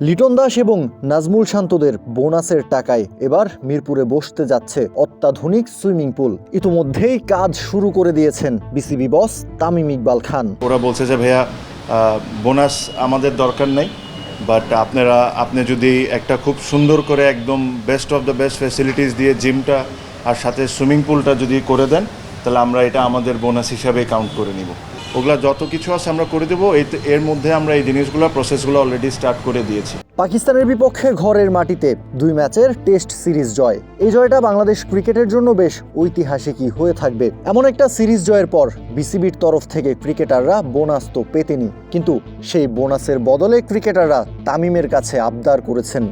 লিটন দাস এবং নাজমুল শান্তদের বোনাসের টাকায় এবার মিরপুরে বসতে যাচ্ছে অত্যাধুনিক সুইমিং পুল। ইতিমধ্যেই কাজ শুরু করে দিয়েছেন বিসিবি বস তামিম ইকবাল খান। ওরা বলছে যে ভাইয়া বোনাস আমাদের দরকার নেই, বাট আপনি যদি একটা খুব সুন্দর করে একদম best of the best facilities দিয়ে জিমটা আর সাথে সুইমিং পুলটা যদি করে দেন, তাহলে আমরা এটা আমাদের বোনাস হিসাবে কাউন্ট করে নিব। ওগুলা যত কিছু আছে আমরা করে দেবো। এর মধ্যে আমরা এই জিনিসগুলো প্রসেসগুলো অলরেডি স্টার্ট করে দিয়েছি। পাকিস্তানের বিপক্ষে ঘরের মাটিতে 2 ম্যাচের টেস্ট সিরিজ জয়। এই জয়টা বাংলাদেশ ক্রিকেটের জন্য বেশ ঐতিহাসিকই হয়ে থাকবে। এমন একটা সিরিজ জয়ের পর বিসিবির তরফ থেকে ক্রিকেটাররা বোনাস তো পেতেনি, কিন্তু সেই বোনাসের বদলে ক্রিকেটাররা তামিমের কাছে আবদার করেছেন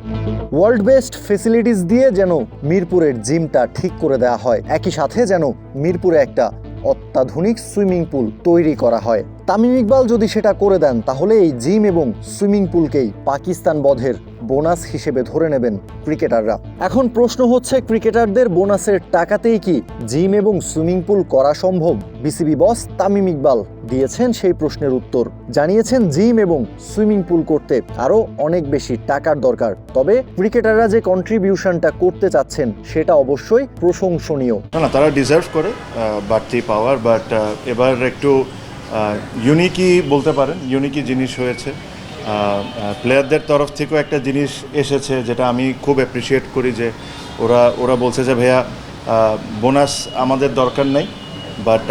ওয়ার্ল্ড বেস্ট ফেসিলিটিস দিয়ে যেন মিরপুরের জিমটা ঠিক করে দেওয়া হয়, একই সাথে যেন মিরপুরে একটা অত্যাধুনিক সুইমিং পুল তৈরি করা হয়। তামিম ইকবাল যদি সেটা করে দেন, তাহলে এই জিম এবং সুইমিং পুলকেই পাকিস্তান বধের বোনাস হিসেবে ধরে নেবেন ক্রিকেটাররা। এখন প্রশ্ন হচ্ছে, ক্রিকেটারদের বোনাসের টাকাতেই কি জিম এবং সুইমিং পুল করা সম্ভব? বিসিবি বস তামিম ইকবাল দিয়েছেন সেই প্রশ্নের উত্তর। জানিয়েছেন জিম এবং সুইমিং পুল করতে আরও অনেক বেশি টাকার দরকার, তবে ক্রিকেটাররা যে কন্ট্রিবিউশনটা করতে চাচ্ছেন সেটা অবশ্যই প্রশংসনীয়। না, তারা ডিজার্ভ করে বাড়তি পাওয়ার, বাট এবার একটু ইউনিকই বলতে পারেন, ইউনিকই জিনিস হয়েছে। প্লেয়ারদের তরফ থেকেও একটা জিনিস এসেছে যেটা আমি খুব অ্যাপ্রিসিয়েট করি, যে ওরা বলছে যে ভাইয়া বোনাস আমাদের দরকার নেই, বাট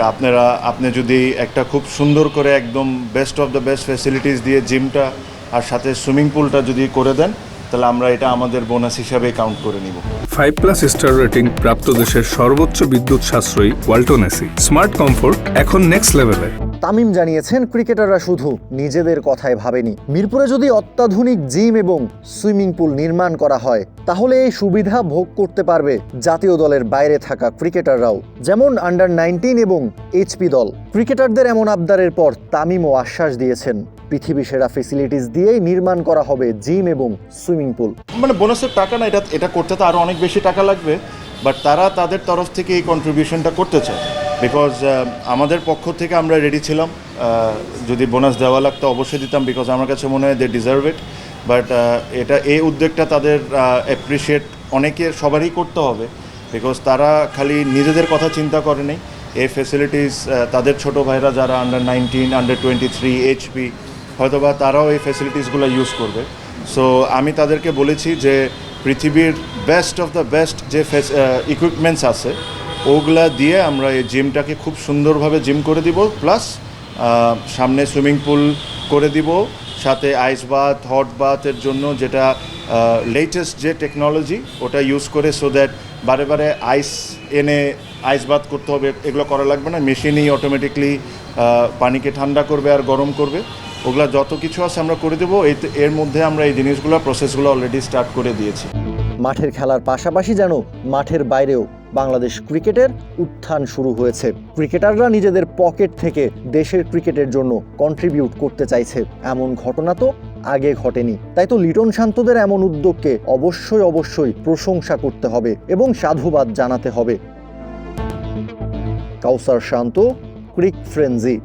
আপনি যদি একটা খুব সুন্দর করে একদম best of the best facilities দিয়ে জিমটা আর সাথে সুইমিং পুলটা যদি করে দেন, তাহলে আমরা এটা আমাদের বোনাস হিসাবে কাউন্ট করে নিব। 5+ স্টার রেটিং প্রাপ্ত দেশের সর্বোচ্চ বিদ্যুৎ সাশ্রয়ী ওয়ালটন এসি স্মার্ট কমফোর্ট এখন নেক্সট লেভেলে। তামিম জানিয়েছেন, ক্রিকেটাররা শুধু নিজেদের কথায় ভাবেনি। মিরপুরে যদি অত্যাধুনিক জিম এবং সুইমিং পুল নির্মাণ করা হয়, তাহলে এই সুবিধা ভোগ করতে পারবে জাতীয় দলের বাইরে থাকা ক্রিকেটাররাও, যেমন আন্ডার 19 এবং এইচপি দল। ক্রিকেটারদের এমন আবদারের পর তামিমও আশ্বাস দিয়েছেন, পৃথিবী সেরা ফেসিলিটিস দিয়েই নির্মাণ করা হবে জিম এবং সুইমিং পুল। মানে বোনাসের টাকা না, এটা করতে তো আরও অনেক বেশি টাকা লাগবে, বাট তারা তাদের তরফ থেকে এই কন্ট্রিবিউশনটা করতে চায়। বিকজ আমাদের পক্ষ থেকে আমরা রেডি ছিলাম, যদি বোনাস দেওয়া লাগতো অবশ্যই দিতাম, বিকজ আমার কাছে মনে হয় দে ডিজার্ভ ইট। বাট এই উদ্যোগটা তাদের অ্যাপ্রিসিয়েট সবারই করতে হবে, বিকজ তারা খালি নিজেদের কথা চিন্তা করেনি। এই ফেসিলিটিস তাদের ছোট ভাইরা যারা আন্ডার 19, আন্ডার 23, এইচপি, হয়তোবা তারাও এই ফেসিলিটিসগুলো ইউজ করবে। সো আমি তাদেরকে বলেছি যে পৃথিবীর বেস্ট অফ দ্য বেস্ট যে ইকুইপমেন্টস আছে ওগুলা দিয়ে আমরা এই জিমটাকে খুব সুন্দরভাবে জিম করে দিব, প্লাস সামনে সুইমিং পুল করে দিব, সাথে আইস বাথ, হট বাথের জন্য যেটা লেটেস্ট যে টেকনোলজি ওটা ইউজ করে, সো দ্যাট বারে বারে এনে আইস বাথ করতে হবে, এগুলো করা লাগবে না। মেশিনই অটোমেটিকলি পানিকে ঠান্ডা করবে আর গরম করবে। ওগুলা যত কিছু আছে আমরা করে দেবো। এর মধ্যে আমরা এই জিনিসগুলো প্রসেসগুলো অলরেডি স্টার্ট করে দিয়েছি। মাঠের খেলার পাশাপাশি যেন মাঠের বাইরেও বাংলাদেশ ক্রিকেটের উত্থান শুরু হয়েছে। ক্রিকেটাররা নিজেদের পকেট থেকে দেশের ক্রিকেটের জন্য কন্ট্রিবিউট করতে চাইছে, এমন ঘটনা তো আগে ঘটেনি। তাই তো লিটন শান্তদের এমন উদ্যোগকে অবশ্যই প্রশংসা করতে হবে এবং সাধুবাদ জানাতে হবে। কাউসার শান্ত, ক্রিক ফ্রেন্জি।